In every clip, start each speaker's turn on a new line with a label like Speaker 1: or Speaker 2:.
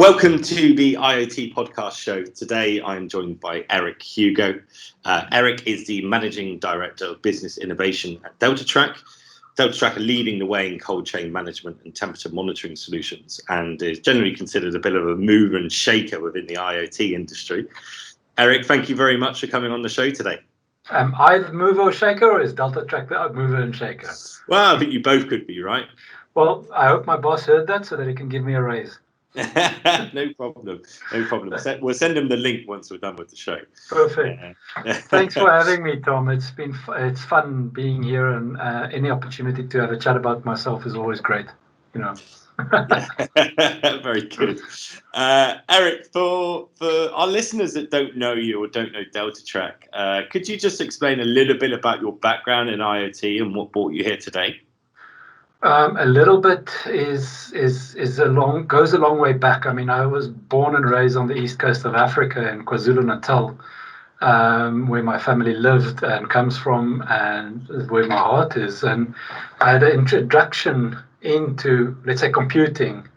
Speaker 1: Welcome to the IoT podcast show. Today I'm joined by Erich Hugo. Erich is the Managing Director of Business Innovation at DeltaTrak. DeltaTrak are leading the way in cold chain management and temperature monitoring solutions, and is generally considered a bit of a mover and shaker within the IoT industry. Erich, thank you very much for coming on the show today.
Speaker 2: Am I the mover or shaker, or is DeltaTrak the mover and shaker?
Speaker 1: Well, I think you both could be, right?
Speaker 2: Well, I hope my boss heard that so that he can give me a raise.
Speaker 1: No problem. We'll send him the link once we're done with the show.
Speaker 2: Perfect. Thanks for having me, Tom. It's fun being here, and any opportunity to have a chat about myself is always great.
Speaker 1: Very good. Erich, for our listeners that don't know you or don't know DeltaTrak, could you just explain a little bit about your background in IoT and what brought you here today?
Speaker 2: A little bit goes a long way back. I mean, I was born and raised on the east coast of Africa in KwaZulu-Natal, where my family lived and comes from, and where my heart is. And I had an introduction into, let's say, computing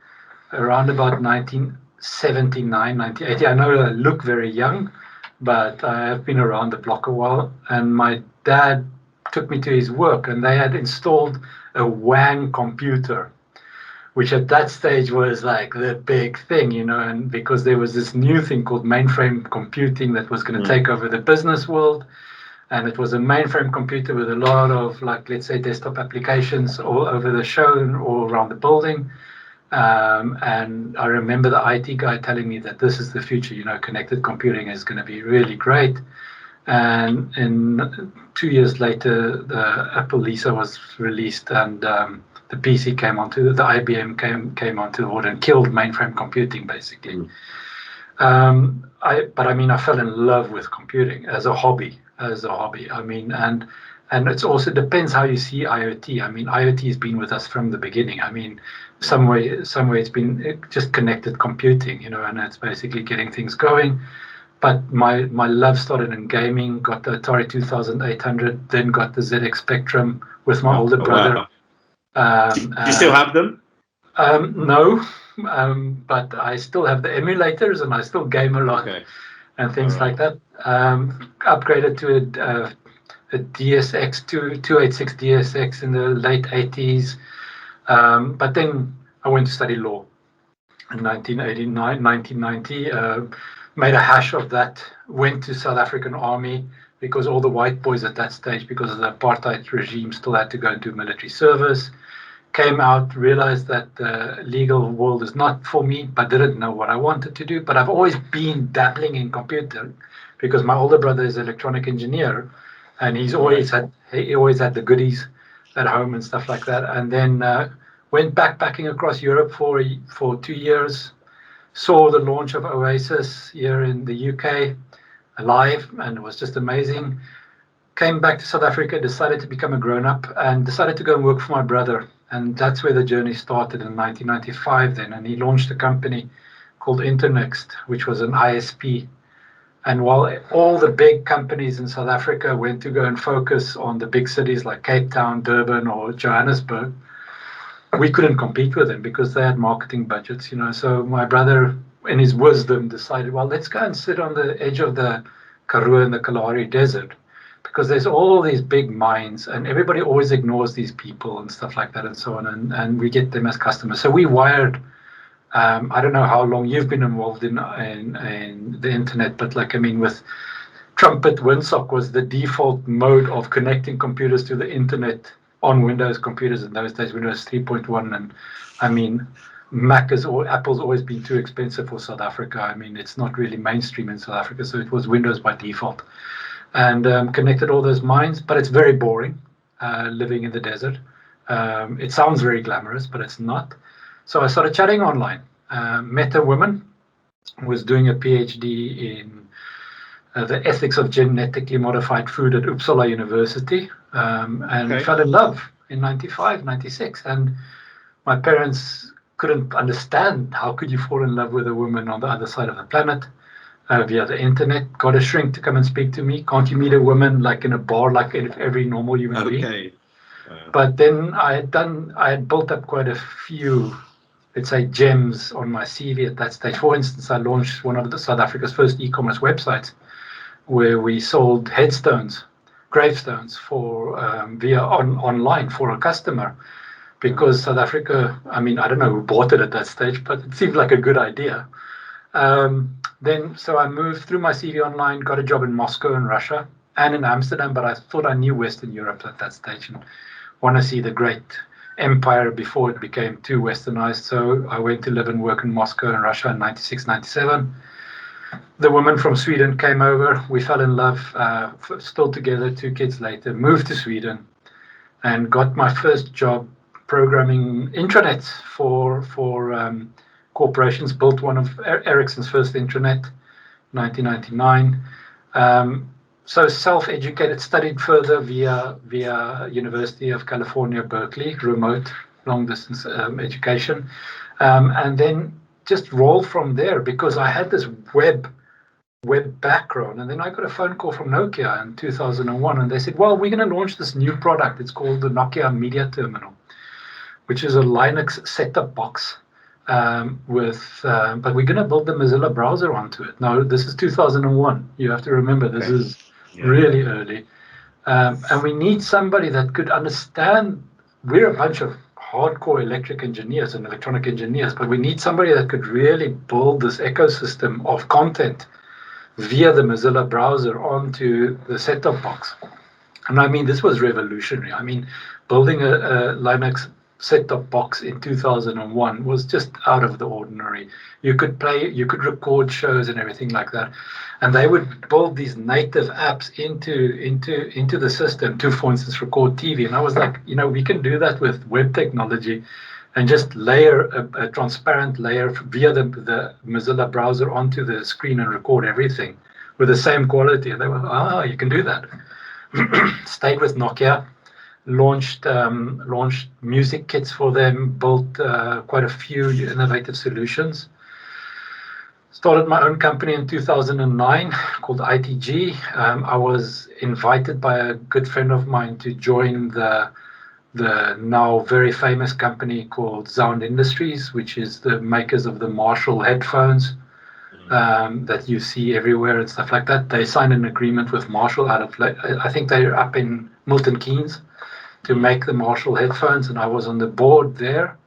Speaker 2: around about 1979, 1980. I know I look very young, but I have been around the block a while. And my dad took me to his work, and they had installed a WAN computer, which at that stage was like the big thing, and because there was this new thing called mainframe computing that was going to take over the business world. And it was a mainframe computer with a lot of, like, let's say, desktop applications all over the show and all around the building. And I remember the IT guy telling me that this is the future, connected computing is going to be really great. And in 2 years later, the Apple Lisa was released, and the PC came onto the IBM came onto the board and killed mainframe computing, basically. I fell in love with computing as a hobby. I mean, and it also depends how you see IoT. I mean, IoT has been with us from the beginning. I mean, some way it's been just connected computing, and it's basically getting things going. But my love started in gaming, got the Atari 2800, then got the ZX Spectrum with my older brother.
Speaker 1: Wow. Do you still have them?
Speaker 2: No, but I still have the emulators, and I still game a lot and things like that. Upgraded to a DSX 286 DSX in the late 80s. But then I went to study law in 1990. Made a hash of that, went to South African Army because all the white boys at that stage, because of the apartheid regime, still had to go and do military service. Came out, realized that the legal world is not for me, but didn't know what I wanted to do. But I've always been dabbling in computer because my older brother is an electronic engineer, and he always had the goodies at home and stuff like that. And then went backpacking across Europe for 2 years. Saw the launch of Oasis here in the UK live, and it was just amazing. Came back to South Africa, decided to become a grown-up, and decided to go and work for my brother. And that's where the journey started in 1995 then. And he launched a company called Internext, which was an ISP. And while all the big companies in South Africa went to go and focus on the big cities like Cape Town, Durban, or Johannesburg, we couldn't compete with them because they had marketing budgets, So my brother, in his wisdom, decided, well, let's go and sit on the edge of the Karoo and the Kalahari Desert, because there's all these big mines, and everybody always ignores these people and stuff like that and so on, and we get them as customers. So we wired. I don't know how long you've been involved in the internet, but with Trumpet, WinSock was the default mode of connecting computers to the internet on Windows computers in those days, Windows 3.1. And Apple's always been too expensive for South Africa. It's not really mainstream in South Africa, so it was Windows by default. And connected all those mines, but it's very boring living in the desert. It sounds very glamorous, but it's not. So I started chatting online. Met a woman who was doing a PhD in the ethics of genetically modified food at Uppsala University, and fell in love in 95, 96. And my parents couldn't understand, how could you fall in love with a woman on the other side of the planet via the internet? Got a shrink to come and speak to me. Can't you meet a woman like in a bar, like every normal human being? But then I had built up quite a few let's say, gems on my CV at that stage. For instance, I launched one of South Africa's first e-commerce websites where we sold headstones, gravestones for online for a customer, because South Africa, I mean, I don't know who bought it at that stage, but it seemed like a good idea. So I moved through my CV online, got a job in Moscow in Russia and in Amsterdam, but I thought I knew Western Europe at that stage and want to see the great empire before it became too westernized. So I went to live and work in Moscow and Russia in 96, 97. The woman from Sweden came over. We fell in love, still together 2 kids later, moved to Sweden and got my first job programming intranets for corporations. Built one of Ericsson's first intranet, 1999. So self-educated, studied further via University of California, Berkeley, remote, long-distance education, and then just roll from there, because I had this web background. And then I got a phone call from Nokia in 2001, and they said, well, we're going to launch this new product. It's called the Nokia Media Terminal, which is a Linux set-top box. But we're going to build the Mozilla browser onto it. Now, this is 2001. You have to remember, this is really early. And we need somebody that could understand. We're a bunch of hardcore electric engineers and electronic engineers, but we need somebody that could really build this ecosystem of content via the Mozilla browser onto the set-top box. And I mean, this was revolutionary. I mean, building a Linux set-top box in 2001 was just out of the ordinary. You could record shows and everything like that, and they would build these native apps into the system to, for instance, record TV. And I was like, we can do that with web technology, and just layer a transparent layer via the Mozilla browser onto the screen and record everything with the same quality. And they were, you can do that. Stayed with Nokia. Launched music kits for them, built quite a few innovative solutions. Started my own company in 2009 called ITG. I was invited by a good friend of mine to join the now very famous company called Sound Industries, which is the makers of the Marshall headphones that you see everywhere and stuff like that. They signed an agreement with Marshall out of, I think they're up in Milton Keynes, to make the Marshall headphones, and I was on the board there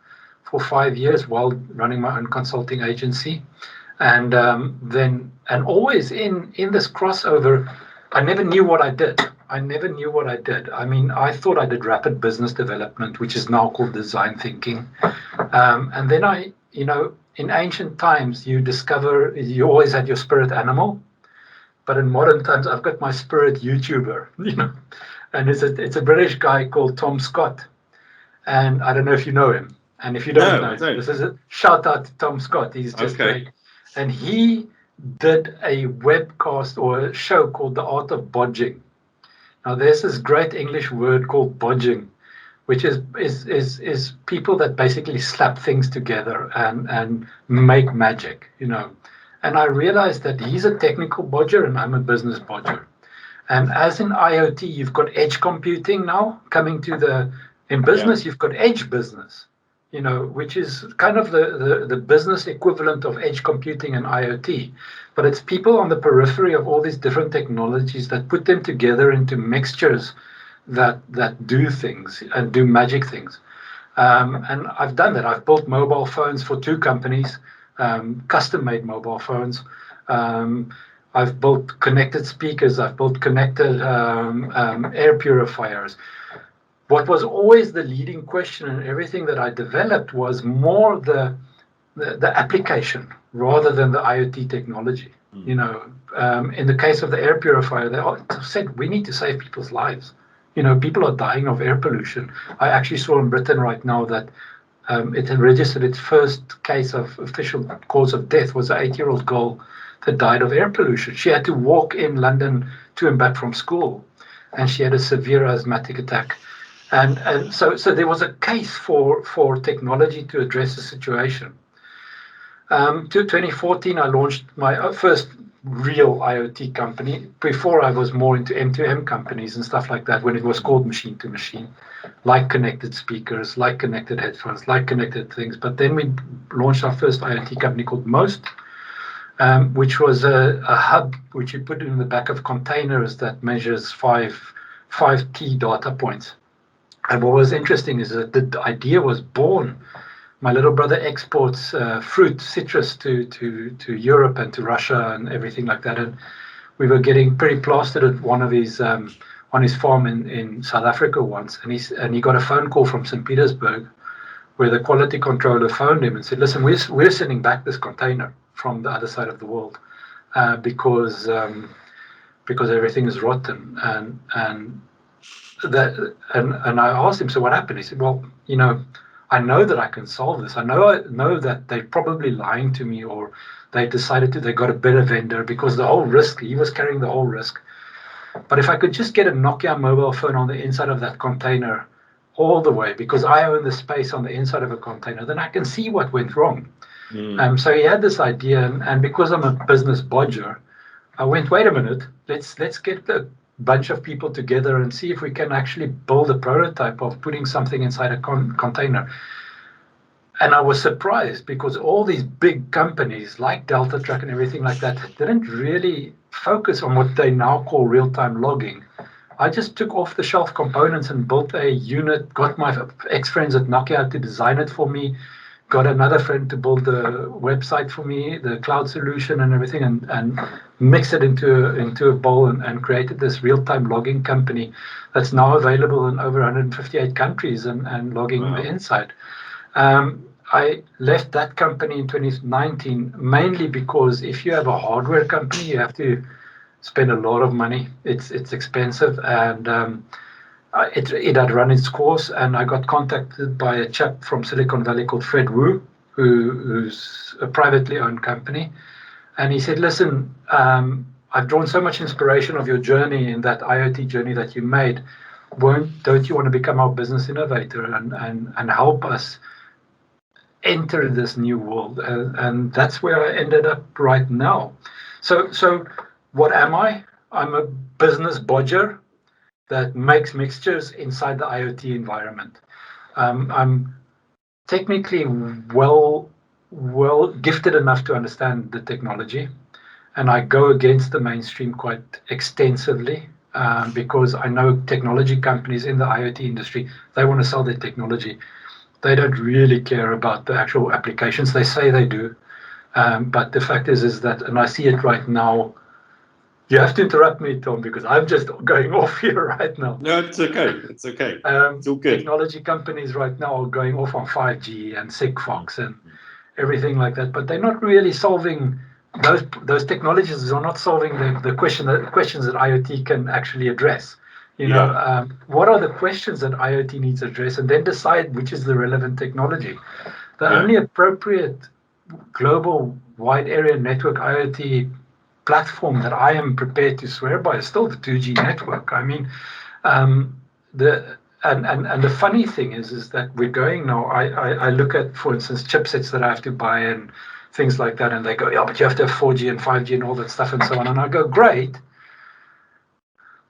Speaker 2: for 5 years while running my own consulting agency. And always in this crossover, I never knew what I did. I mean, I thought I did rapid business development, which is now called design thinking. And then in ancient times, you discover you always had your spirit animal, but in modern times, I've got my spirit YouTuber, And it's a British guy called Tom Scott, and I don't know if you know him. And if you don't know him, this is a shout out to Tom Scott. He's just great. And he did a webcast or a show called The Art of Bodging. Now, there's this great English word called bodging, which is people that basically slap things together and make magic, And I realized that he's a technical bodger and I'm a business bodger. And as in IoT, you've got edge computing now coming in business, you've got edge business, which is kind of the business equivalent of edge computing and IoT. But it's people on the periphery of all these different technologies that put them together into mixtures that do things and do magic things. And I've done that. I've built mobile phones for 2 companies, custom-made mobile phones. I've built connected speakers. I've built connected air purifiers. What was always the leading question in everything that I developed was more the application rather than the IoT technology. In the case of the air purifier, they said we need to save people's lives. People are dying of air pollution. I actually saw in Britain right now that it had registered its first case of official cause of death was an 8-year-old girl that died of air pollution. She had to walk in London to and back from school, and she had a severe asthmatic attack. And so there was a case for technology to address the situation. To 2014, I launched my first real IoT company. Before I was more into M2M companies and stuff like that when it was called machine to machine, like connected speakers, like connected headphones, like connected things. But then we launched our first IoT company called Most, which was a hub which you put in the back of containers that measures five key data points. And what was interesting is that the idea was born. My little brother exports fruit, citrus to Europe and to Russia and everything like that. And we were getting pretty plastered at one of his on his farm in South Africa once, and he got a phone call from St. Petersburg, where the quality controller phoned him and said, "Listen, we're sending back this container from the other side of the world because everything is rotten." And I asked him, "So what happened?" He said, "Well, I know that I can solve this. I know that they're probably lying to me, or they got a better vendor, because the whole risk, he was carrying the whole risk. But if I could just get a Nokia mobile phone on the inside of that container all the way, because I own the space on the inside of a container, then I can see what went wrong." So he had this idea, and because I'm a business bodger, I went, "Wait a minute, let's get a bunch of people together and see if we can actually build a prototype of putting something inside a container." And I was surprised, because all these big companies like DeltaTrak and everything like that didn't really focus on what they now call real-time logging. I just took off-the-shelf components and built a unit, got my ex-friends at Nokia to design it for me, got another friend to build the website for me, the cloud solution and everything, and mix it into a bowl and created this real-time logging company that's now available in over 158 countries and logging the inside. I left that company in 2019 mainly because if you have a hardware company, you have to spend a lot of money. It's expensive, and it had run its course, and I got contacted by a chap from Silicon Valley called Fred Wu, who's a privately owned company. And he said, "Listen, I've drawn so much inspiration of your journey, in that IoT journey that you made. Don't you want to become our business innovator and help us enter this new world?" And that's where I ended up right now. So what am I? I'm a business bodger that makes mixtures inside the IoT environment. I'm technically well gifted enough to understand the technology, and I go against the mainstream quite extensively, because I know technology companies in the IoT industry, they want to sell their technology. They don't really care about the actual applications. They say they do, but the fact is that, and I see it right now. You have to interrupt me, Tom, because I'm just going off here right now.
Speaker 1: No, it's okay. It's okay. It's all good.
Speaker 2: Technology companies right now are going off on 5G and Sigfox and everything like that, but they're not really solving those technologies are not solving the questions that IoT can actually address. What are the questions that IoT needs to address, and then decide which is the relevant technology. The only appropriate global wide area network IoT platform that I am prepared to swear by is still the 2G network. I mean, the funny thing is that we're going now. I look at, for instance, chipsets that I have to buy and things like that, and they go, "Yeah, but you have to have 4G and 5G and all that stuff and so on." And I go, "Great,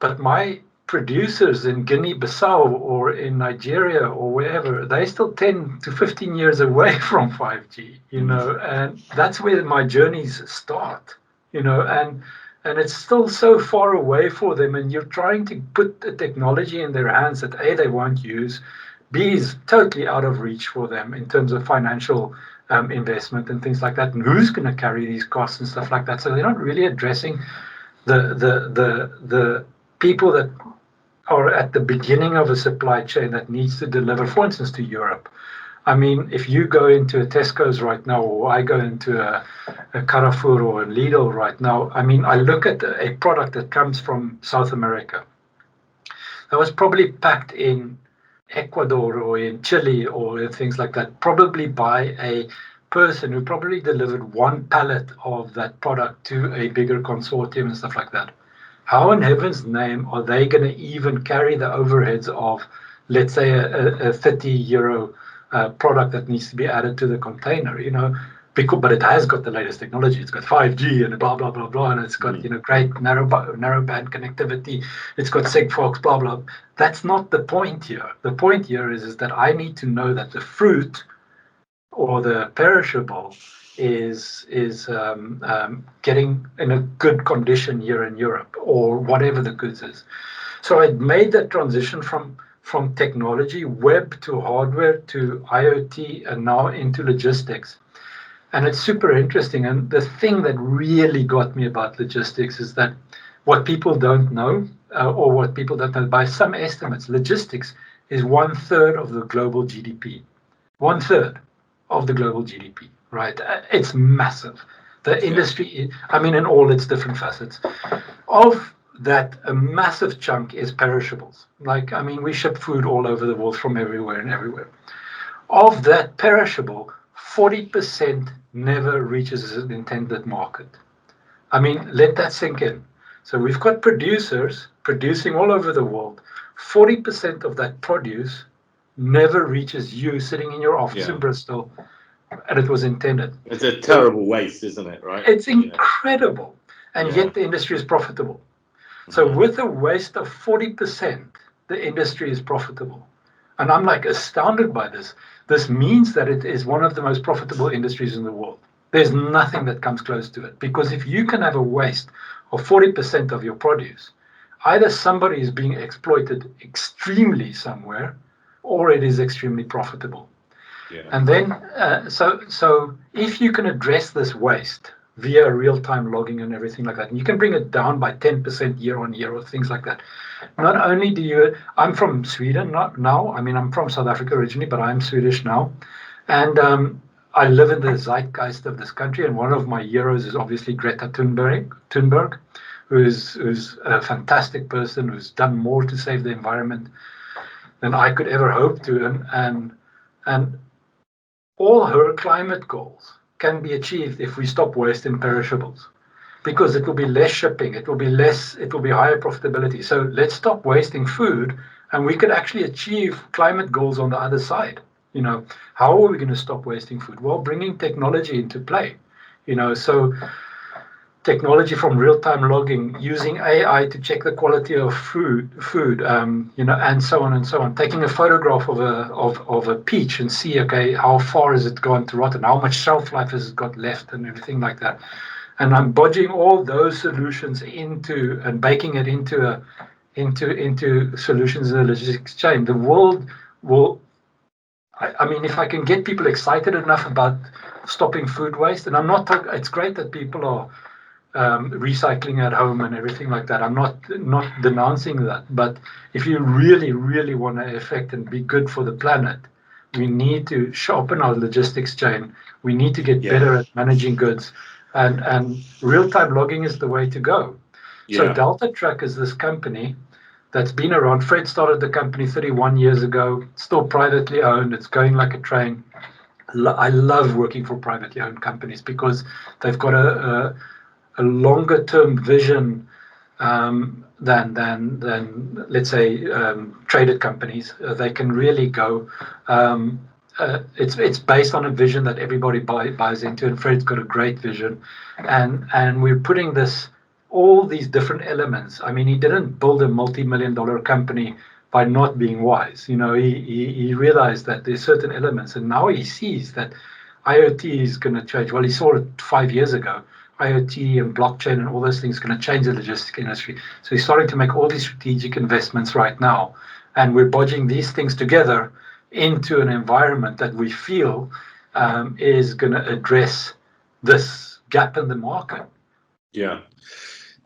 Speaker 2: but my producers in Guinea-Bissau or in Nigeria or wherever, they're still 10 to 15 years away from 5G, and that's where my journeys start, and it's still so far away for them, and you're trying to put the technology in their hands that A, they won't use, B, is totally out of reach for them in terms of financial investment and things like that, and who's going to carry these costs and stuff like that. So they're not really addressing the people that are at the beginning of a supply chain that needs to deliver, for instance, to Europe. I mean, if you go into a Tesco's right now, or I go into a Carrefour or a Lidl right now, I mean, I look at a product that comes from South America that was probably packed in Ecuador or in Chile or things like that, probably by a person who probably delivered one pallet of that product to a bigger consortium and stuff like that. How in heaven's name are they going to even carry the overheads of, let's say, a €30 product that needs to be added to the container? but it has got the latest technology. It's got 5G and blah blah blah blah, and it's got great narrowband connectivity. It's got Sigfox, blah blah. That's not the point here. The point here is that I need to know that the fruit or the perishable is getting in a good condition here in Europe, or whatever the goods is. So I made that transition from technology, web to hardware to IoT, and now into logistics. And it's super interesting. And the thing that really got me about logistics is that what people don't know, or what people don't know, by some estimates, logistics is 1/3 of the global GDP. 1/3 of the global GDP, right? It's massive. The industry, I mean, in all its different facets. Of that, a massive chunk is perishables. Like, I mean, we ship food all over the world from everywhere and everywhere. Of that perishable, 40% never reaches its intended market. I mean, let that sink in. So we've got producers producing all over the world. 40% of that produce never reaches you sitting in your office in Bristol, and it was intended.
Speaker 1: It's a terrible waste, isn't it, right?
Speaker 2: It's incredible. And yet the industry is profitable. So with a waste of 40%, the industry is profitable. And I'm like astounded by this. This means that it is one of the most profitable industries in the world. There's nothing that comes close to it. Because if you can have a waste of 40% of your produce, either somebody is being exploited extremely somewhere, or it is extremely profitable. And then, so if you can address this waste via real-time logging and everything like that, and you can bring it down by 10% year on year or things like that. Not only do you, I'm from Sweden now, I mean, I'm from South Africa originally, but I'm Swedish now. And I live in the zeitgeist of this country, and one of my heroes is obviously Greta Thunberg, who's a fantastic person who's done more to save the environment than I could ever hope to. And all her climate goals can be achieved if we stop wasting perishables, because it will be less shipping, it will be higher profitability. So let's stop wasting food, and we could actually achieve climate goals on the other side. You know, how are we going to stop wasting food? Well, bringing technology into play. You know, so technology from real-time logging, using AI to check the quality of food, you know, and so on and so on. Taking a photograph of a peach and see, okay, how far has it gone to rot, and how much shelf life has it got left, and everything like that. And I'm bodging all those solutions into and baking it into solutions in the logistics chain. The world will. I mean, if I can get people excited enough about stopping food waste, and I'm not talking, it's great that people are recycling at home and everything like that. I'm not denouncing that. But if you really, really want to affect and be good for the planet, we need to sharpen our logistics chain. We need to get better at managing goods. And real-time logging is the way to go. So DeltaTrak is this company that's been around. Fred started the company 31 years ago, still privately owned. It's going like a train. I love working for privately owned companies because they've got a longer term vision than let's say traded companies. They can really go. It's based on a vision that everybody buys into, and Fred's got a great vision, and we're putting all these different elements. I mean, he didn't build a multi-million-dollar company by not being wise. You know, he realized that there's certain elements, and now he sees that IoT is going to change. Well, he saw it 5 years ago. IoT and blockchain and all those things are going to change the logistics industry. So he's starting to make all these strategic investments right now, and we're bodging these things together into an environment that we feel is going to address this gap in the market.
Speaker 1: Yeah.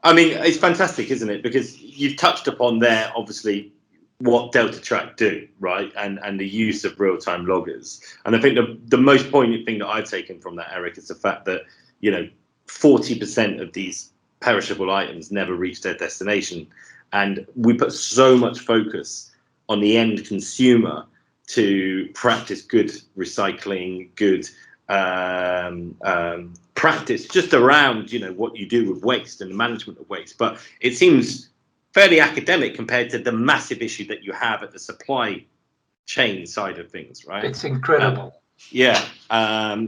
Speaker 1: I mean, it's fantastic, isn't it? Because you've touched upon there, obviously, what DeltaTrak do, right? And the use of real-time loggers. And I think the most poignant thing that I've taken from that, Erich, is the fact that, you know, 40% of these perishable items never reach their destination. And we put so much focus on the end consumer to practice good recycling, good practice just around, you know, what you do with waste and the management of waste. But it seems fairly academic compared to the massive issue that you have at the supply chain side of things, right?
Speaker 2: It's incredible.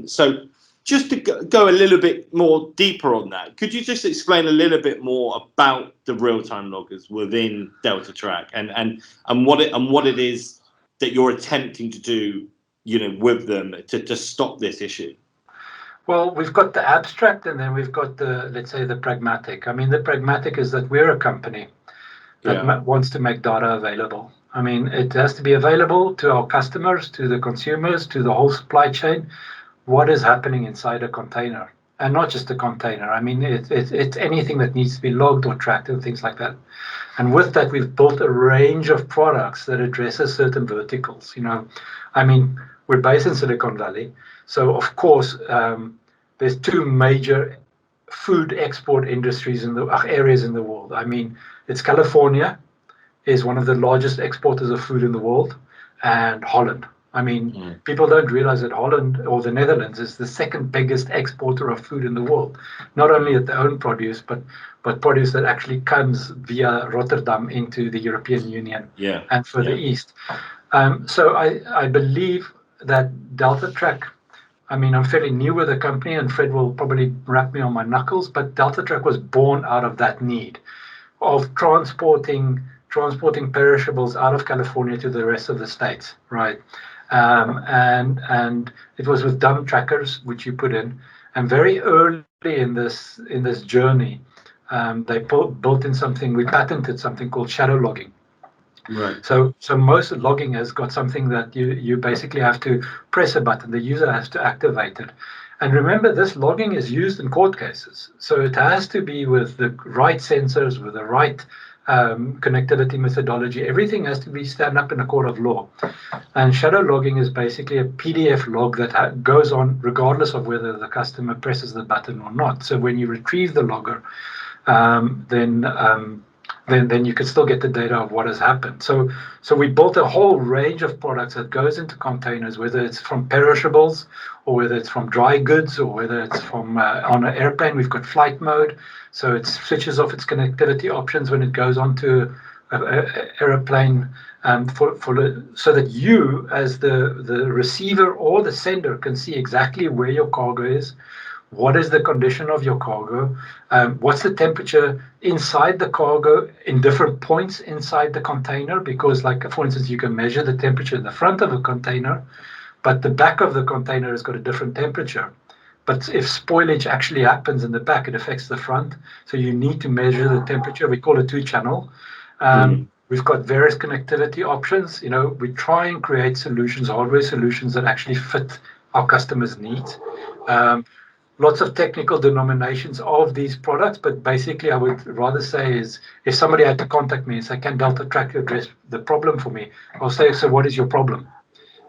Speaker 1: So just to go a little bit more deeper on that, could you just explain a little bit more about the real-time loggers within DeltaTrak and what it is that you're attempting to do, with them to stop this issue?
Speaker 2: Well, we've got the abstract, and then we've got the, let's say, the pragmatic. I mean, the pragmatic is that we're a company that wants to make data available. I mean, it has to be available to our customers, to the consumers, to the whole supply chain. What is happening inside a container, and not just a container. I mean, it's anything that needs to be logged or tracked and things like that. And with that, we've built a range of products that addresses certain verticals. I mean, we're based in Silicon Valley, so of course, there's two major food export industries in the areas in the world. I mean, it's California is one of the largest exporters of food in the world, and Holland. I mean, people don't realize that Holland or the Netherlands is the second biggest exporter of food in the world, not only at their own produce, but produce that actually comes via Rotterdam into the European Union and further east. So I believe that DeltaTrak, I mean, I'm fairly new with the company, and Fred will probably wrap me on my knuckles, but DeltaTrak was born out of that need of transporting perishables out of California to the rest of the states, right? And it was with dump trackers, which you put in, and very early in this journey, they built in something. We patented something called shadow logging.
Speaker 1: Right.
Speaker 2: So most logging has got something that you basically have to press a button. The user has to activate it. And remember, this logging is used in court cases. So it has to be with the right sensors, with the right connectivity methodology. Everything has to be stand up in a court of law. And shadow logging is basically a PDF log that goes on regardless of whether the customer presses the button or not. So when you retrieve the logger, then you can still get the data of what has happened. So we built a whole range of products that goes into containers, whether it's from perishables or whether it's from dry goods or whether it's from on an airplane. We've got flight mode, so it switches off its connectivity options when it goes onto an airplane, so that you, as the receiver or the sender, can see exactly where your cargo is. What is the condition of your cargo? What's the temperature inside the cargo in different points inside the container? Because, like, for instance, you can measure the temperature in the front of a container, but the back of the container has got a different temperature. But if spoilage actually happens in the back, it affects the front. So you need to measure the temperature. We call it 2-channel. We've got various connectivity options. We try and create solutions, hardware solutions that actually fit our customers' needs. Lots of technical denominations of these products, but basically I would rather say is, if somebody had to contact me and say, can DeltaTrak address the problem for me? I'll say, so what is your problem?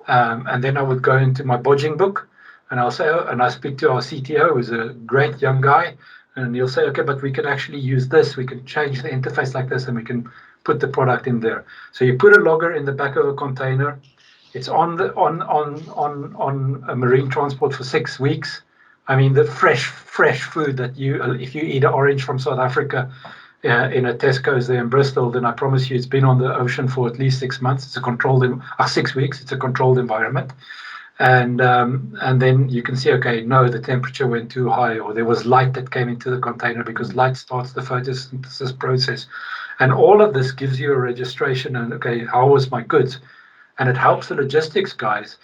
Speaker 2: And then I would go into my bodging book, and I'll say, and I speak to our CTO, who's a great young guy, and he'll say, okay, but we can actually use this. We can change the interface like this, and we can put the product in there. So you put a logger in the back of a container. It's on a marine transport for 6 weeks. I mean, the fresh food that if you eat an orange from South Africa in a Tesco's there in Bristol, then I promise you it's been on the ocean for at least 6 months. It's a controlled 6 weeks. It's a controlled environment, and then you can see, okay, no, the temperature went too high, or there was light that came into the container, because light starts the photosynthesis process, and all of this gives you a registration. And okay, how was my goods? And it helps the logistics guys.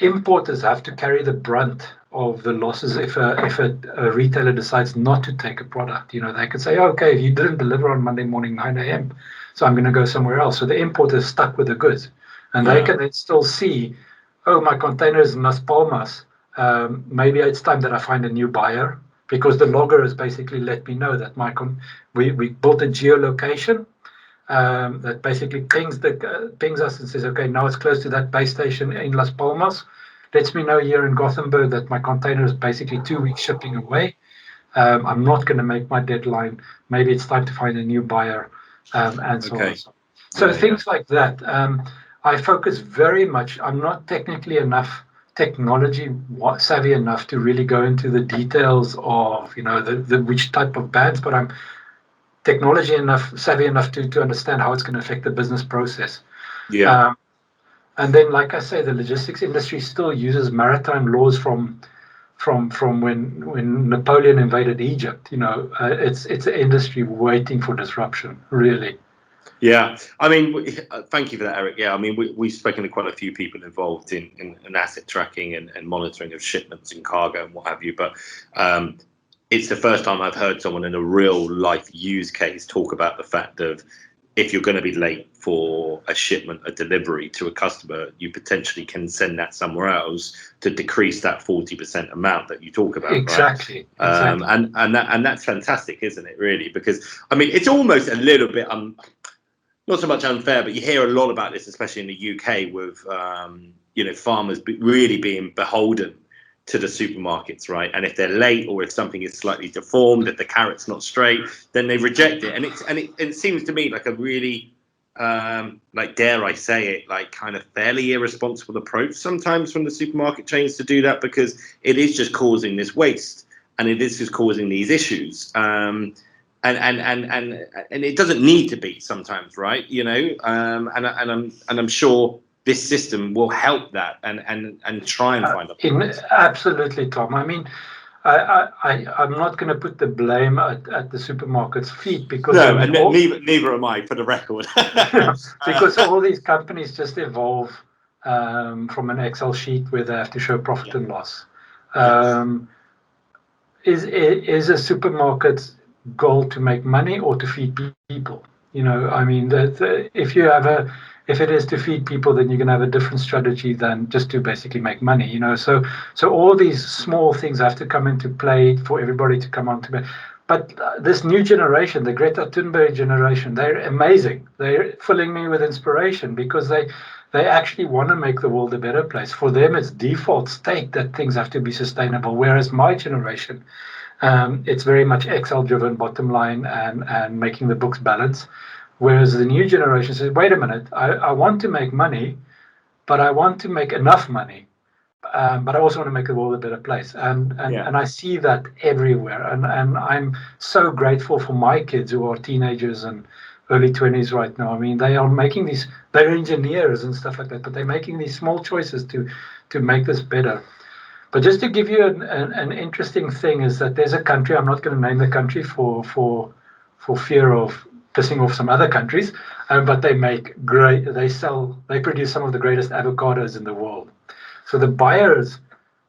Speaker 2: Importers have to carry the brunt of the losses if a retailer decides not to take a product. They can say, okay, you didn't deliver on Monday morning 9 a.m., so I'm going to go somewhere else. So the importer is stuck with the goods, and they can then still see, oh, my container is in Las Palmas. Maybe it's time that I find a new buyer, because the logger has basically let me know that we built a geolocation that basically pings us and says, okay, now it's close to that base station in Las Palmas. Lets me know here in Gothenburg that my container is basically 2 weeks shipping away. I'm not going to make my deadline. Maybe it's time to find a new buyer, and so on. So things like that. I focus very much. I'm not technology savvy enough to really go into the details of the which type of bands, but I'm savvy enough to understand how it's going to affect the business process. And then, like I say, the logistics industry still uses maritime laws from when Napoleon invaded Egypt. It's an industry waiting for disruption, really.
Speaker 1: Yeah, I mean, thank you for that, Eric. Yeah, I mean, we've spoken to quite a few people involved in asset tracking and monitoring of shipments and cargo and what have you. But it's the first time I've heard someone in a real life use case talk about the fact of if you're going to be late for a shipment, a delivery to a customer, you potentially can send that somewhere else to decrease that 40% amount that you talk about.
Speaker 2: Exactly.
Speaker 1: Right?
Speaker 2: Exactly.
Speaker 1: And that's fantastic, isn't it? Really, because I mean, it's almost a little bit not so much unfair, but you hear a lot about this, especially in the UK, with farmers really being beholden to the supermarkets, right? And if they're late or if something is slightly deformed, if the carrot's not straight, then they reject it. And it seems to me like a really dare I say it, like kind of fairly irresponsible approach sometimes from the supermarket chains to do that, because it is just causing this waste and it is just causing these issues. And it doesn't need to be sometimes, right? And I'm sure this system will help that and try and find a
Speaker 2: absolutely, Tom. I mean, I'm not going to put the blame at the supermarket's feet, because
Speaker 1: no, and neither am I, for the record.
Speaker 2: Because all these companies just evolve from an Excel sheet where they have to show profit and loss. Is a supermarket's goal to make money or to feed people? I mean, if it is to feed people, then you're going to have a different strategy than just to basically make money. So all these small things have to come into play for everybody to come on to me. But this new generation, the Greta Thunberg generation, they're amazing. They're filling me with inspiration, because they actually want to make the world a better place. For them, it's default state that things have to be sustainable. Whereas my generation, it's very much Excel-driven, bottom line, and making the books balance. Whereas the new generation says, wait a minute, I want to make money, but I want to make enough money. But I also want to make the world a better place. And I see that everywhere. And I'm so grateful for my kids who are teenagers and early 20s right now. I mean, they are making they're engineers and stuff like that, but they're making these small choices to make this better. But just to give you an interesting thing is that there's a country, I'm not going to name the country for fear of pissing off some other countries, but they produce some of the greatest avocados in the world. So the buyers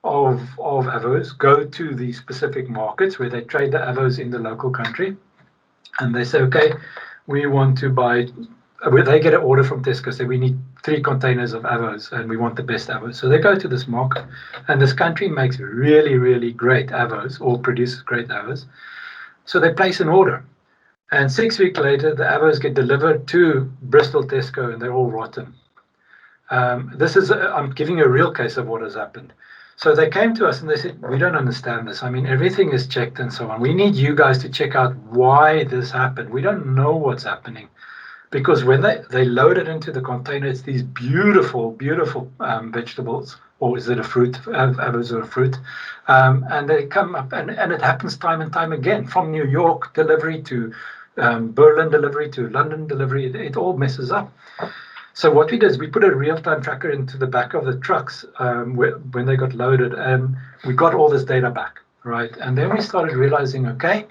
Speaker 2: of avos go to these specific markets where they trade the avos in the local country, and they say, okay, we want to buy. They get an order from Tesco, say we need 3 containers of avos and we want the best avos. So they go to this market, and this country makes really, really great avos, or produces great avos. So they place an order, and 6 weeks later, the avos get delivered to Bristol Tesco, and they're all rotten. I'm giving you a real case of what has happened. So they came to us and they said, we don't understand this. I mean, everything is checked and so on. We need you guys to check out why this happened. We don't know what's happening. Because when they load it into the container, it's these beautiful, beautiful vegetables, or is it a fruit? Avos are a fruit. And they come up, and it happens time and time again, from New York delivery to Berlin delivery to London delivery. It all messes up. So what we did is we put a real-time tracker into the back of the trucks when they got loaded, and we got all this data back, right? And then we started realizing, okay,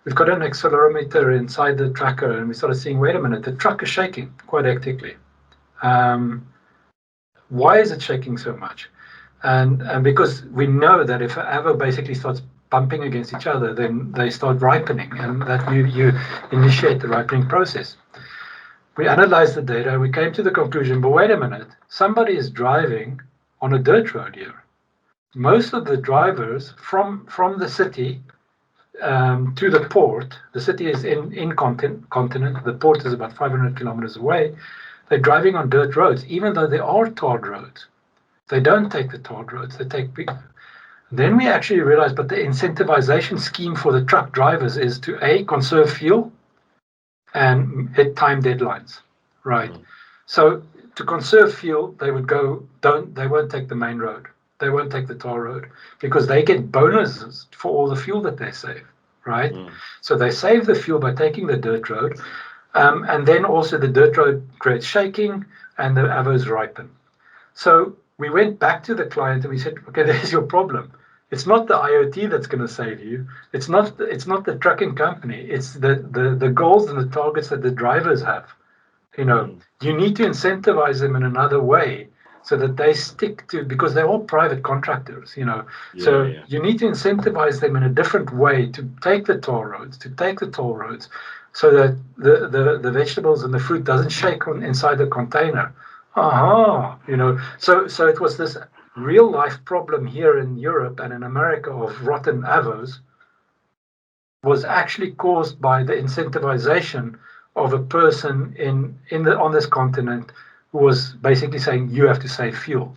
Speaker 2: we've got an accelerometer inside the tracker, and we started seeing, wait a minute, the truck is shaking quite hectically. Why is it shaking so much? And because we know that if an avo basically starts bumping against each other, then they start ripening, and that you initiate the ripening process. We analyzed the data, and we came to the conclusion, but wait a minute, somebody is driving on a dirt road here. Most of the drivers from the city to the port, the city is in continent, the port is about 500 kilometers away, they're driving on dirt roads, even though there are tarred roads. They don't take the tarred roads, they take big. Then we actually realized, but the incentivization scheme for the truck drivers is to conserve fuel and hit time deadlines, right? So to conserve fuel, they won't take the main road. They won't take the tar road, because they get bonuses for all the fuel that they save, right? So they save the fuel by taking the dirt road, and then also the dirt road creates shaking, and the avos ripen. So we went back to the client and we said, okay, there's your problem. It's not the IoT that's going to save you. It's not the trucking company. It's the goals and the targets that the drivers have. You need to incentivize them in another way so that they stick to, because they're all private contractors. You need to incentivize them in a different way to take the toll roads, so that the vegetables and the fruit doesn't shake inside the container. So it was this real life problem here in Europe and in America of rotten avos was actually caused by the incentivization of a person on this continent who was basically saying, you have to save fuel.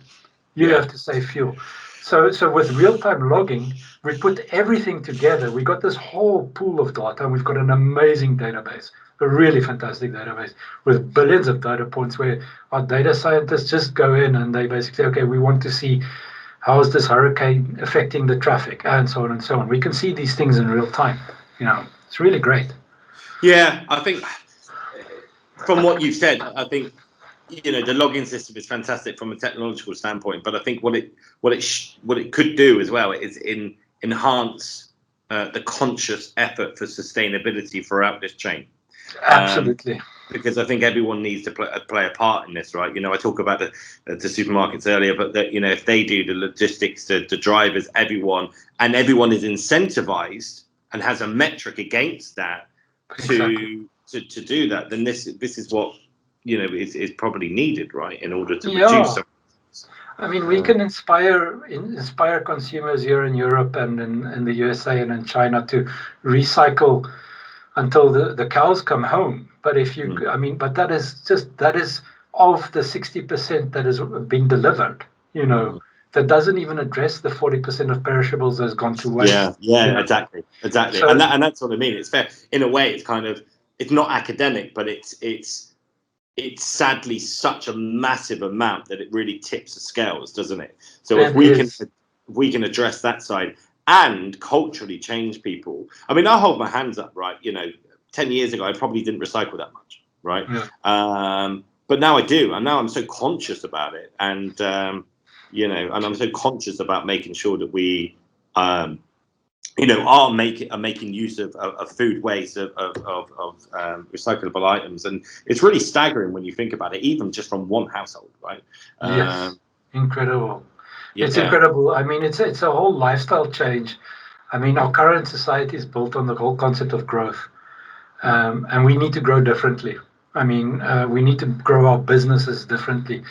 Speaker 2: You have to save fuel. So with real-time logging, we put everything together. We got this whole pool of data, and we've got an amazing database, a really fantastic database with billions of data points where our data scientists just go in and they basically say, okay, we want to see how is this hurricane affecting the traffic, and so on and so on. We can see these things in real time. It's really great.
Speaker 1: Yeah, I think from what you've said, I think the logging system is fantastic from a technological standpoint, but I think what it could do as well is enhance the conscious effort for sustainability throughout this chain.
Speaker 2: Absolutely.
Speaker 1: Because I think everyone needs to play a part in this, right? I talk about the supermarkets earlier, but that if they do the logistics, the drivers, everyone is incentivized and has a metric against that to do that, then this is what is probably needed, right, in order to reduce some.
Speaker 2: I mean, we can inspire consumers here in Europe and in the USA and in China to recycle until the cows come home. But but that is of the 60% that has been delivered, that doesn't even address the 40% of perishables that has gone to waste.
Speaker 1: Exactly. So, and that's what I mean. It's fair in a way. It's kind of, it's not academic, but it's sadly such a massive amount that it really tips the scales, doesn't it? So if we can address that side and culturally change people. I mean, I hold my hands up, right? 10 years ago, I probably didn't recycle that much, right? Yeah. But now I do, and now I'm so conscious about it, and and I'm so conscious about making sure that we, are making use of food waste, of recyclable items, and it's really staggering when you think about it, even just from one household, right?
Speaker 2: Yes, incredible. It's incredible. I mean, it's a whole lifestyle change. I mean, our current society is built on the whole concept of growth, and we need to grow differently. I mean, we need to grow our businesses differently.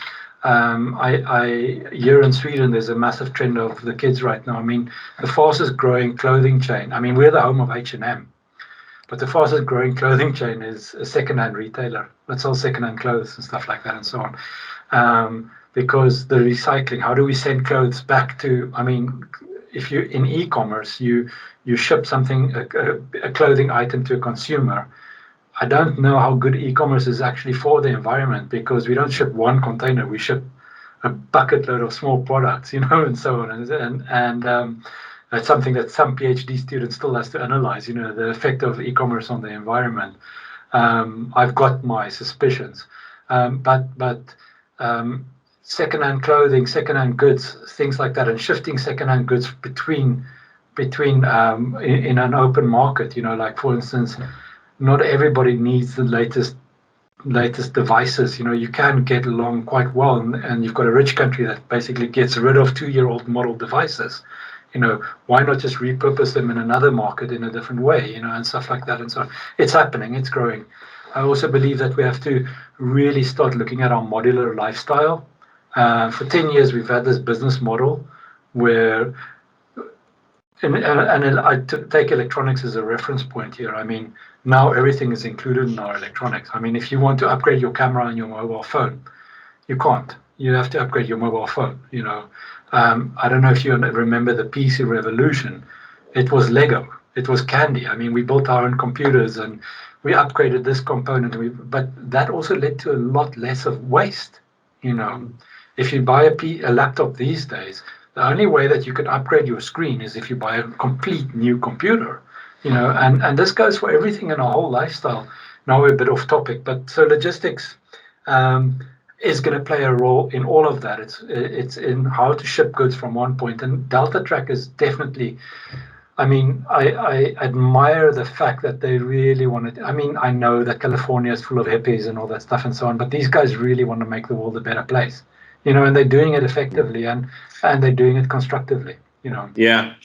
Speaker 2: Here in Sweden, there's a massive trend of the kids right now. I mean, the fastest growing clothing chain. I mean, we're the home of H&M, but the fastest growing clothing chain is a secondhand retailer that sells secondhand clothes and stuff like that and so on. Because the recycling, how do we send clothes back to? I mean, if you in e-commerce, you ship something, a clothing item to a consumer. I don't know how good e-commerce is actually for the environment, because we don't ship one container, we ship a bucket load of small products, and so on. And that's something that some PhD students still has to analyze, the effect of e-commerce on the environment. I've got my suspicions, but secondhand clothing, secondhand goods, things like that, and shifting secondhand goods between in an open market, like for instance, not everybody needs the latest devices. You can get along quite well, and you've got a rich country that basically gets rid of 2-year-old model devices. Why not just repurpose them in another market in a different way, and stuff like that. And so it's happening, it's growing. I also believe that we have to really start looking at our modular lifestyle. For 10 years, we've had this business model where, and I take electronics as a reference point here. I mean, now everything is included in our electronics. I mean, if you want to upgrade your camera on your mobile phone, you can't. You have to upgrade your mobile phone. I don't know if you remember the PC revolution. It was Lego. It was candy. I mean, we built our own computers and we upgraded this component. But that also led to a lot less of waste. If you buy a laptop these days, the only way that you can upgrade your screen is if you buy a complete new computer. And this goes for everything in our whole lifestyle. Now we're a bit off topic, but so logistics, is going to play a role in all of that. It's in how to ship goods from one point, and DeltaTrak is definitely. I mean, I admire the fact that they really want to. I mean, I know that California is full of hippies and all that stuff and so on, but these guys really want to make the world a better place, and they're doing it effectively and they're doing it constructively,
Speaker 1: Yeah.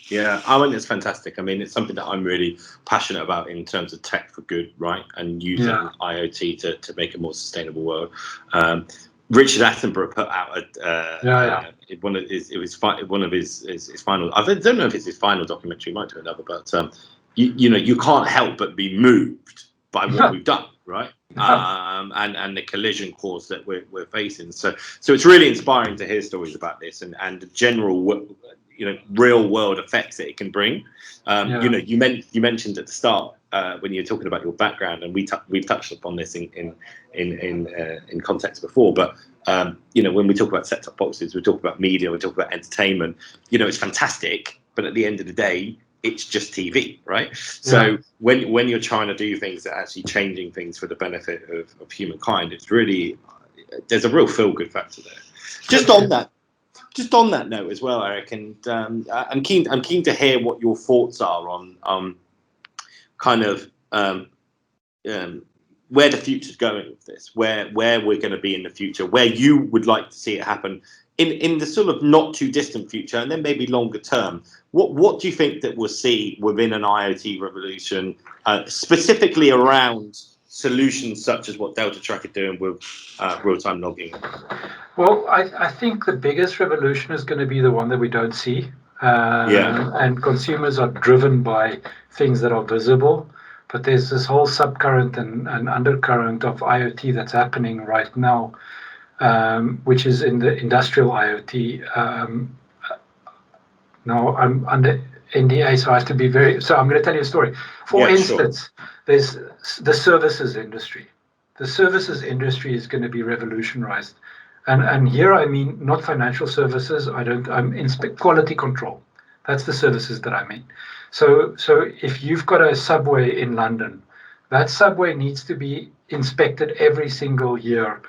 Speaker 1: I mean, it's fantastic. I mean, it's something that I'm really passionate about in terms of tech for good, right? And using IoT to make a more sustainable world. Richard Attenborough put out one of his final. I don't know if it's his final documentary. Might do another, but you can't help but be moved by what we've done, right? And the collision course that we're facing. So it's really inspiring to hear stories about this and the general real world effects that it can bring. You mentioned at the start when you were talking about your background, and we've touched upon this in context before, but when we talk about set-top boxes, we talk about media, we talk about entertainment. It's fantastic, but at the end of the day, it's just TV, right? So when you're trying to do things that are actually changing things for the benefit of humankind, it's really, there's a real feel-good factor there. Just on that note as well, Eric, and I'm keen to hear what your thoughts are on kind of where the future's going with this, where we're going to be in the future, where you would like to see it happen in the sort of not too distant future, and then maybe longer term. What do you think that we'll see within an IoT revolution, specifically around solutions such as what DeltaTrak are doing with real-time logging?
Speaker 2: Well, I think the biggest revolution is going to be the one that we don't see. And consumers are driven by things that are visible. But there's this whole subcurrent and undercurrent of IoT that's happening right now, which is in the industrial IoT. Now I'm under NDA, so I have to be very. So I'm going to tell you a story. For instance, there's the services industry. The services industry is going to be revolutionized, and here I mean not financial services. I'm quality control. That's the services that I mean. So if you've got a subway in London, that subway needs to be inspected every single year.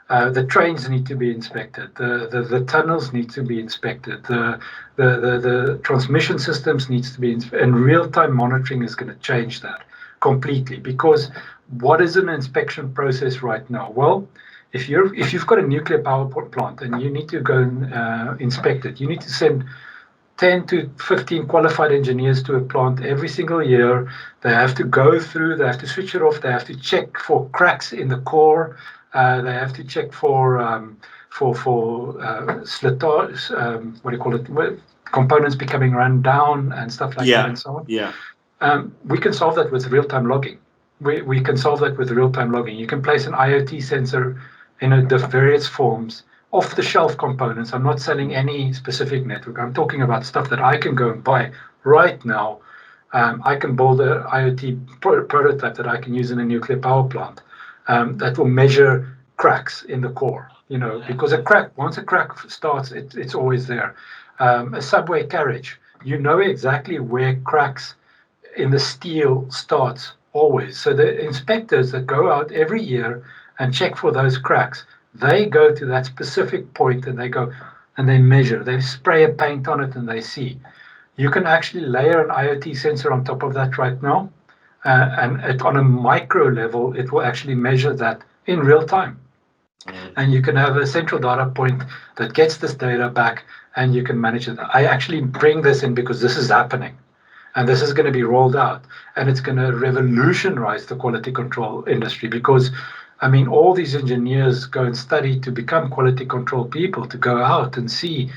Speaker 2: The trains need to be inspected. The tunnels need to be inspected. The transmission systems needs to be inspected. And real-time monitoring is going to change that completely. Because what is an inspection process right now? Well, if you've got a nuclear power plant and you need to go and inspect it, you need to send 10 to 15 qualified engineers to a plant every single year. They have to go through, they have to switch it off, they have to check for cracks in the core, they have to check for slitage, components becoming run down and stuff like that and so on. We can solve that with real-time logging. We can solve that with real-time logging. You can place an IoT sensor in the various forms, off-the-shelf components. I'm not selling any specific network. I'm talking about stuff that I can go and buy right now. I can build an IoT prototype that I can use in a nuclear power plant that will measure cracks in the core. Because once a crack starts, it's always there. A subway carriage, you know exactly where cracks in the steel starts always. So the inspectors that go out every year and check for those cracks, they go to that specific point and they go and they measure. They spray a paint on it and they see. You can actually layer an IoT sensor on top of that right now. And on a micro level, it will actually measure that in real time. And you can have a central data point that gets this data back and you can manage it. I actually bring this in because this is happening. And this is going to be rolled out. And it's going to revolutionize the quality control industry because all these engineers go and study to become quality control people, to go out and see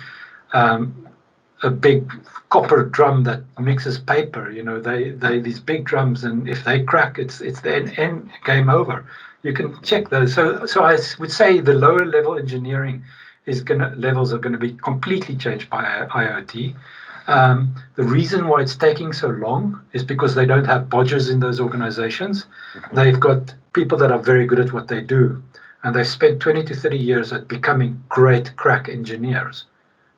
Speaker 2: a big copper drum that mixes paper. They these big drums, and if they crack, it's the end game over. You can check those. So I would say the lower level engineering levels are going to be completely changed by IoT. The reason why it's taking so long is because they don't have bodgers in those organizations. They've got people that are very good at what they do, and they've spent 20 to 30 years at becoming great crack engineers.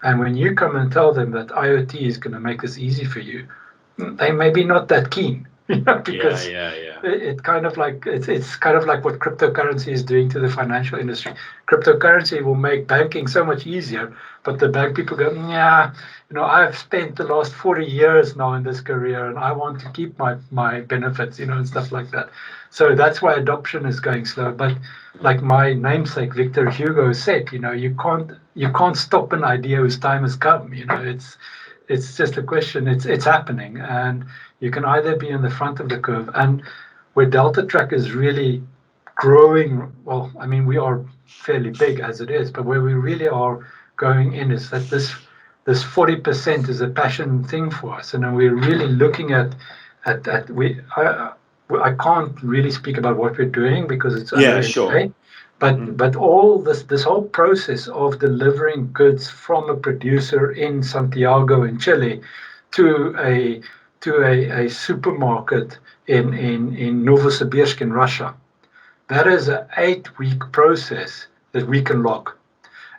Speaker 2: And when you come and tell them that IoT is going to make this easy for you, they may be not that keen. because it kind of like it's kind of like what cryptocurrency is doing to the financial industry. Cryptocurrency will make banking so much easier, but the bank people go, yeah, I've spent the last 40 years now in this career, and I want to keep my benefits, and stuff like that. So that's why adoption is going slow. But like my namesake Victor Hugo said, you can't stop an idea whose time has come. It's just a question. It's happening, and you can either be in the front of the curve, and where DeltaTrak is really growing. Well, I mean, we are fairly big as it is, but where we really are going in is that this 40% is a passion thing for us, and then we're really looking at I can't really speak about what we're doing because it's under NDA, but all this whole process of delivering goods from a producer in Santiago in Chile to a supermarket in Novosibirsk in Russia, that is an 8-week process that we can log,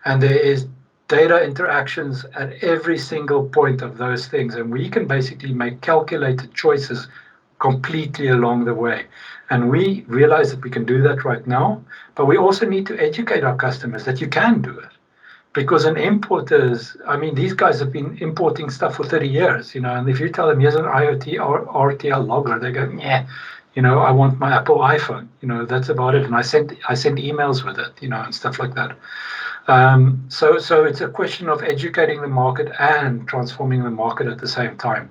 Speaker 2: and there is data interactions at every single point of those things, and we can basically make calculated choices completely along the way. And we realize that we can do that right now, but we also need to educate our customers that you can do it. Because an importers, I mean, these guys have been importing stuff for 30 years, and if you tell them, here's an IoT or RTL logger, they go, yeah, I want my Apple iPhone, that's about it. And I send emails with it, and stuff like that. So it's a question of educating the market and transforming the market at the same time,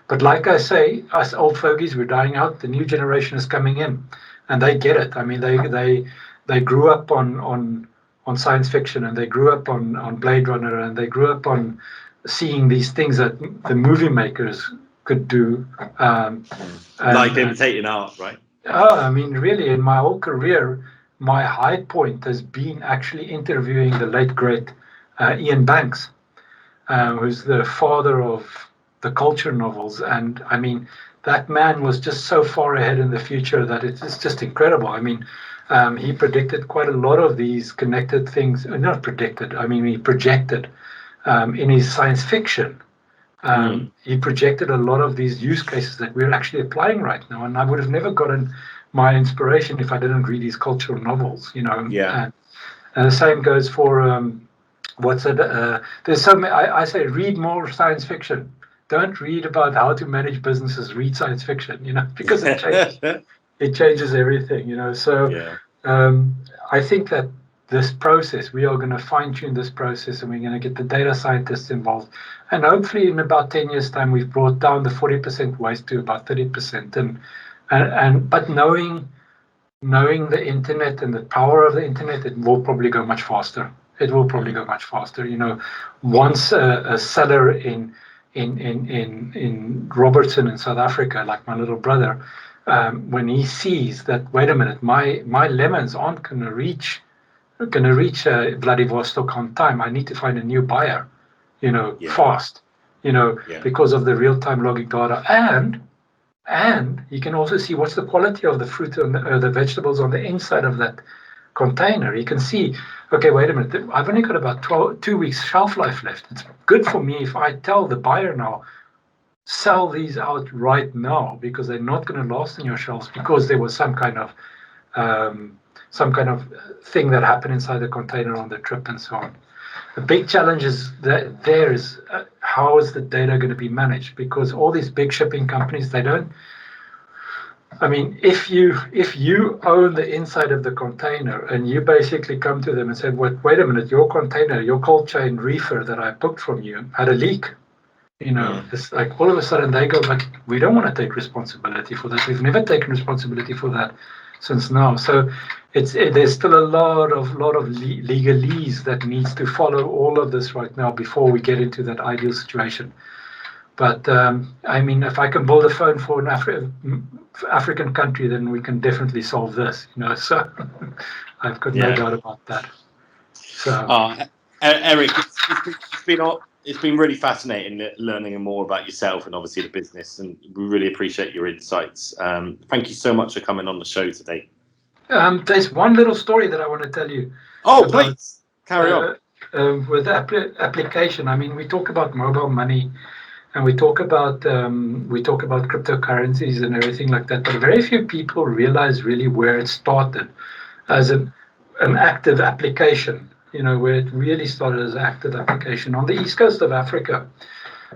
Speaker 2: But like I say, us old fogies, we're dying out. The new generation is coming in, and they get it. I mean, they grew up on science fiction, and they grew up on Blade Runner, and they grew up on seeing these things that the movie makers could do.
Speaker 1: Like imitating art, right?
Speaker 2: Oh, I mean, really, in my whole career, my high point has been actually interviewing the late great Ian Banks, who's the father of the culture novels. And I mean, that man was just so far ahead in the future that it's just incredible. I mean, he predicted quite a lot of these connected things. Not predicted, I mean, he projected in his science fiction. He projected a lot of these use cases that we're actually applying right now. And I would have never gotten my inspiration if I didn't read these cultural novels, And the same goes for there's so many. I say read more science fiction. Don't read about how to manage businesses. Read science fiction, because it changes everything, So I think that this process, we are going to fine tune this process, and we're going to get the data scientists involved, and hopefully in about 10 years' time, we've brought down the 40% waste to about 30%, but knowing the internet and the power of the internet, it will probably go much faster. It will probably go much faster. Once a seller in Robertson in South Africa, like my little brother, when he sees that, wait a minute, my lemons aren't going to reach Vladivostok on time. I need to find a new buyer, fast, because of the real-time logging data, and you can also see what's the quality of the fruit and the vegetables on the inside of that container. You can see, okay, wait a minute, I've only got about 2 weeks shelf life left. It's good for me if I tell the buyer now, sell these out right now, because they're not going to last on your shelves because there was some kind of thing that happened inside the container on the trip and so on. The big challenge is that there is how is the data going to be managed? Because all these big shipping companies, they don't. I mean, if you own the inside of the container and you basically come to them and say, wait a minute, your container, your cold chain reefer that I booked from you had a leak. It's like all of a sudden they go, but we don't want to take responsibility for that. We've never taken responsibility for that since now. So there's still a lot of legalese that needs to follow all of this right now before we get into that ideal situation. But I mean, if I can build a phone for an African country, then we can definitely solve this. So I've got no doubt about that. So,
Speaker 1: Eric, it's been really fascinating learning more about yourself and obviously the business, and we really appreciate your insights. Thank you so much for coming on the show today.
Speaker 2: There's one little story that I want to tell you.
Speaker 1: Please carry on.
Speaker 2: With application, I mean, we talk about mobile money and we talk about cryptocurrencies and everything like that, but very few people realize really where it started as an active application. Where it really started as an active application on the east coast of Africa.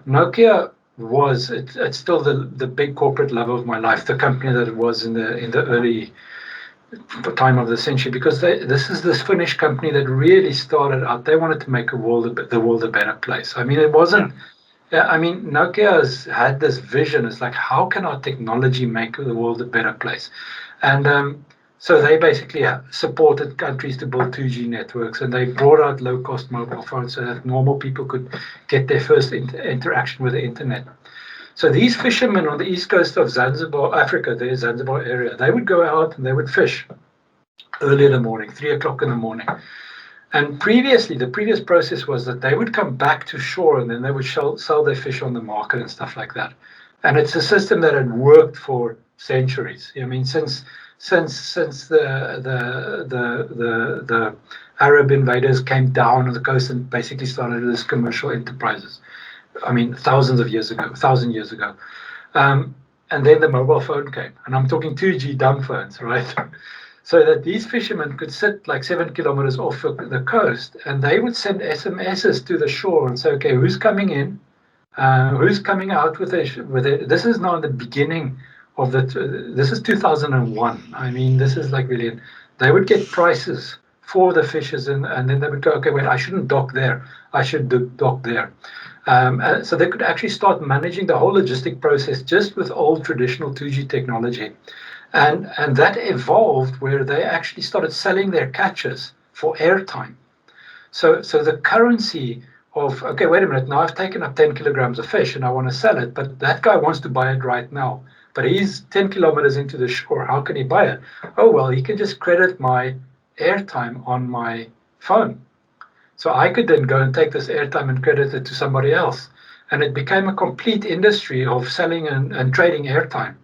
Speaker 2: Nokia it's still the big corporate love of my life, the company that it was in the early time of the century, because this is this Finnish company that really started out. They wanted to make the world a better place. I mean, it wasn't. I mean, Nokia has had this vision. It's like, how can our technology make the world a better place? And so they basically supported countries to build 2G networks, and they brought out low-cost mobile phones so that normal people could get their first interaction with the internet. So these fishermen on the east coast of Zanzibar, Africa, the Zanzibar area, they would go out and they would fish early in the morning, 3 o'clock in the morning. And the previous process was that they would come back to shore and then they would sell their fish on the market and stuff like that. And it's a system that had worked for centuries. I mean, since the Arab invaders came down on the coast and basically started this commercial enterprises. I mean, 1,000 years ago. And then the mobile phone came, and I'm talking 2G dumb phones, right? So that these fishermen could sit like 7 kilometers off the coast, and they would send SMSs to the shore and say, okay, who's coming in? Who's coming out with it? This is now the beginning of this is 2001. I mean, this is like really, they would get prices for the fishes, and then they would go, okay, wait, I shouldn't dock there. I should dock there. So they could actually start managing the whole logistic process just with old traditional 2G technology. And that evolved where they actually started selling their catches for airtime. So the currency of, okay, wait a minute, now I've taken up 10 kilograms of fish and I want to sell it, but that guy wants to buy it right now. But he's 10 kilometers into the shore. How can he buy it? Oh, well, he can just credit my airtime on my phone. So I could then go and take this airtime and credit it to somebody else. And it became a complete industry of selling and trading airtime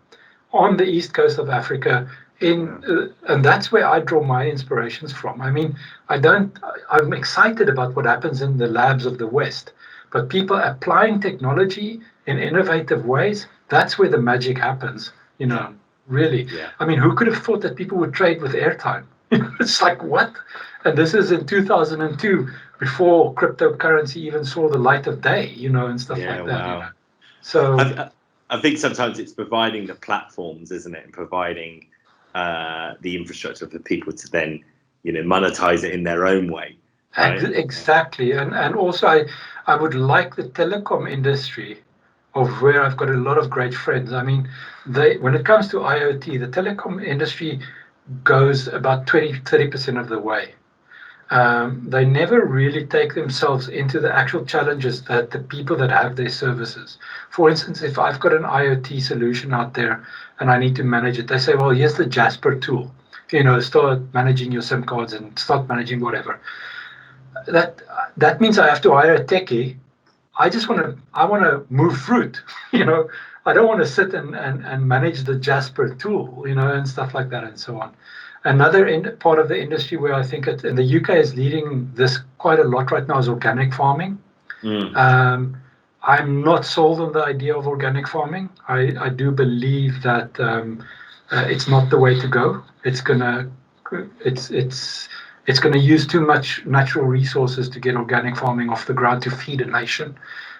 Speaker 2: on the east coast of Africa. And that's where I draw my inspirations from. I mean, I'm excited about what happens in the labs of the West, but people applying technology in innovative ways, that's where the magic happens, really.
Speaker 1: Yeah.
Speaker 2: I mean, who could have thought that people would trade with airtime? It's like, what? And this is in 2002, before cryptocurrency even saw the light of day, and stuff like that.
Speaker 1: Wow.
Speaker 2: So
Speaker 1: I think sometimes it's providing the platforms, isn't it, and providing the infrastructure for people to then, monetize it in their own way. Right?
Speaker 2: Exactly, and also I would like the telecom industry, of where I've got a lot of great friends. I mean, when it comes to IoT, the telecom industry goes about 30% of the way. They never really take themselves into the actual challenges that the people that have their services. For instance, if I've got an IoT solution out there and I need to manage it, they say, well, here's the Jasper tool. Start managing your SIM cards and start managing whatever. That means I have to hire a techie. I want to move fruit. I don't want to sit and manage the Jasper tool, and stuff like that and so on. Another part of the industry where I think and the UK is leading this quite a lot right now is organic farming. I'm not sold on the idea of organic farming. I do believe that it's not the way to go. It's gonna use too much natural resources to get organic farming off the ground to feed a nation.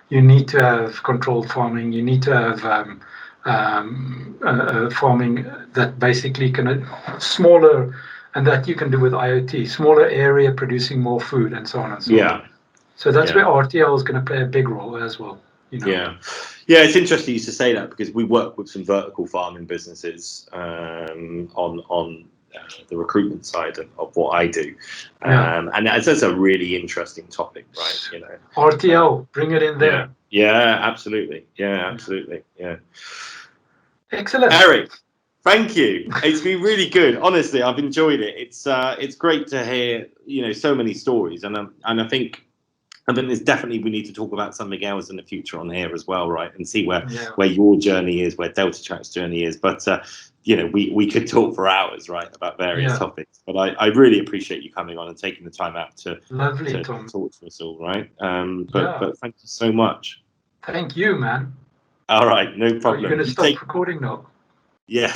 Speaker 2: You need to have controlled farming. You need to have farming that basically smaller, and that you can do with IoT, smaller area producing more food and so on and so on. So that's where RTL is going to play a big role as well.
Speaker 1: Yeah, it's interesting you to say that, because we work with some vertical farming businesses on the recruitment side of what I do, and that's a really interesting topic, right?
Speaker 2: RTL, bring it in there.
Speaker 1: Yeah, absolutely. Yeah.
Speaker 2: Excellent,
Speaker 1: Eric. Thank you. It's been really good. Honestly, I've enjoyed it. It's great to hear so many stories, and I think there's definitely, we need to talk about something else in the future on here as well, right? And see where your journey is, where DeltaTrak's journey is. But we could talk for hours, right, about various topics. But I really appreciate you coming on and taking the time out to talk to us all, right? But thank you so much.
Speaker 2: Thank you, man.
Speaker 1: All right, no
Speaker 2: Are you
Speaker 1: problem.
Speaker 2: going to stop recording now?
Speaker 1: Yeah.